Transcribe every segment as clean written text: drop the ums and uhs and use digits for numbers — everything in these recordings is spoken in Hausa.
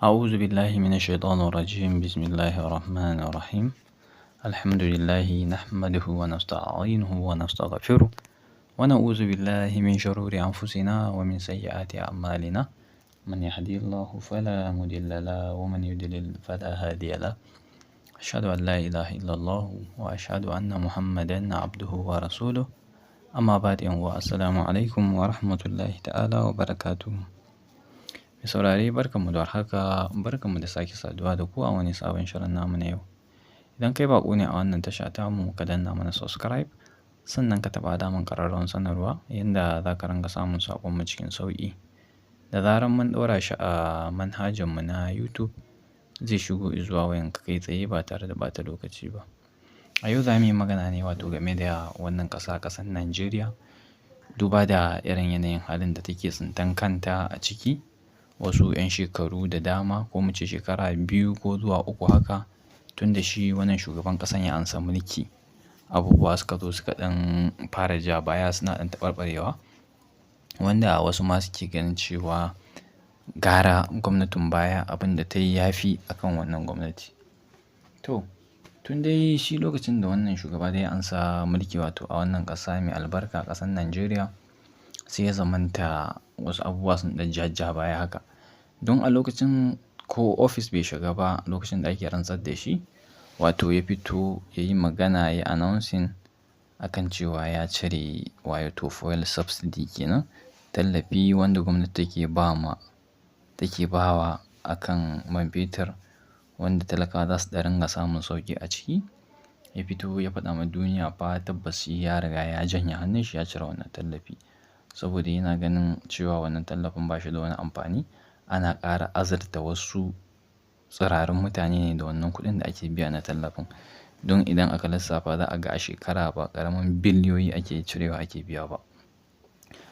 أعوذ بالله من الشيطان الرجيم بسم الله الرحمن الرحيم الحمد لله نحمده ونستعينه ونستغفره ونعوذ بالله من شرور أنفسنا ومن سيئات أعمالنا من يهدي الله فلا مضل له ومن يضلل فلا هادي له أشهد أن لا إله إلا الله وأشهد أن محمدا عبده ورسوله أما بعد السلام عليكم ورحمة الله تعالى وبركاته. Mai saurare barkanmu da warhaka, barkanmu da sake saduwa da ku a wani sabon shirin namu na yau. Idan kai baƙo ne a wannan tasha tamu ka danna mana subscribe sannan ka taɓa alamar ƙararrawar sanarwa yanda za ka ringa samun saƙonmu cikin sauƙi. Da zarar mun ɗora shi a manhajarmu na YouTube zai shigo zuwa wayanka kai tsaye ba tare da ɓata lokaci ba. A yau za mu yi magana ne wato game da wannan ƙasar Najeriya, duba da irin yanayin halin da take tsintan kanta a ciki. Wasu 'yan shekaru da dama ko mu ce shekara 2 ko zuwa 3 haka tun da shi wannan shugaban ƙasan ya ansa mulki, abubuwa suka zo suka ɗan fara ja baya suna ɗan taɓarɓarewa, wanda wasu ma suke ganin cewa gara gwamnatin baya abin da ta yi ya fi a kan wannan gwamnati. To, tun dai shi lokacin da wannan shugaba dai ya ansa mulki wato a wannan ƙasa mai albarka ƙasar Najeriya, sai ya zamanta wasu abubuwa sun ɗan ja baya haka. Don a lokacin ko ofis bai shiga ba lokacin da ake rantsar da shi, wato ya fito ya yi magana ya announcing akan cewa ya cire wato fuel subsidy kenan, tallafi wanda gwamnati take bawa akan man fetur wanda talakawa za su ɗan ringa samun sauƙi a ciki. Ya fito ya faɗa ma duniya fa tabbas ya riga ya janye hannun shi ya cire wannan tallafi, saboda yana ganin cewa wannan tallafin ba shi da wani amfani. Ana ƙara azurta wasu tsirarun mutane ne da wannan kuɗin da ake biya na tallafin. Don idan aka lissafa za a ga a shekara ba ƙaramin biliyoyi ake cirewa ake biya ba.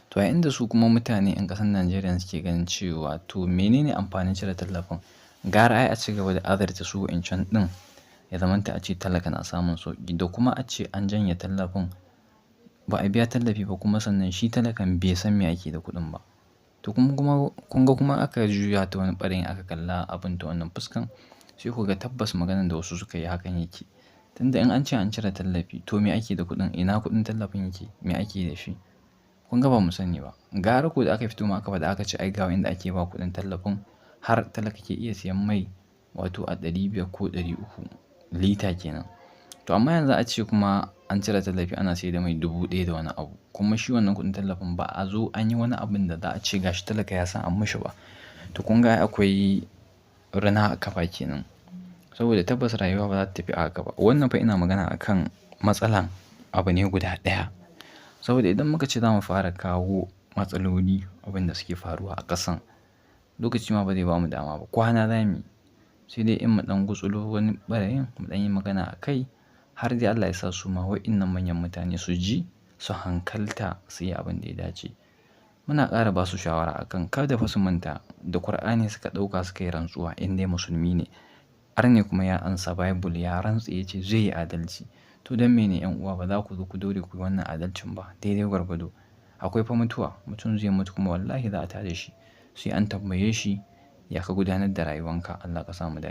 To a inda su kuma mutane 'yan ƙasar Najeriya suke ganin cewa to menene amfanin cire tallafin? Gara ai a ci gaba da azurta su wa'incan ɗin, ya zamanta a ce talaka na samun sauƙi, da kuma a ce an janye tallafin ba a biya tallafi ba kuma sannan shi talakan bai san me ake da kuɗin ba. To kun ga kuma aka juya ta wani ɓarayin aka kalla abin ta wannan fuskan, sai ku ga tabbas maganan da wasu suka yi hakan yake. Tunda in an ce an cire tallafi to me ake da kuɗin? Ina kuɗin tallafin yake? Me ake da shi? Kun ga ba mu sani ba. Gara ko da aka fito ma aka faɗa aka ce ai ga inda ake ba kuɗin tallafin har talaka ke iya siyan mai wato a 500 ko 300 lita kenan. To amma yanzu a ce kuma an cire tallafi ana sayar da mai 1000 da wani abu, kuma shi wannan kuɗin tallafin ba a zo an yi wani abin da za a ce gashi talaka ya san an mishi ba. To kun ga akwai rina a kafa kenan, saboda tabbas rayuwa ba za ta tafi a haka ba. Wannan fa ina magana akan matsalan abu ne guda ɗaya, saboda idan muka ce za mu fara kawo matsaloli abin da suke faruwa a ƙasan, lokaci ma ba zai ba mu dama ba, kwana za mu yi. Sai dai in mu ɗan gutsulo wani ɓarayin mu ɗan yi magana a kai har dai Allah ya sa su ma wa'innan manyan mutane su ji su hankalta su yi abin da ya dace. Muna ƙara ba su shawara akan kada fa su manta da Kur'ani suka ɗauka suka yi rantsuwa in dai musulmi ne. Arne kuma ya ansa Bible ya rantse ya ce zai yi adalci. To don mene 'yan uwa ba za ku zo ku daure ku yi wannan adalcin ba daidai gwargwado? Akwai fa mutuwa, mutum zai mutu kuma wallahi za a tada shi, sai an tambaye shi ya ka gudanar da rayuwanka. Allah ka sa mu dace.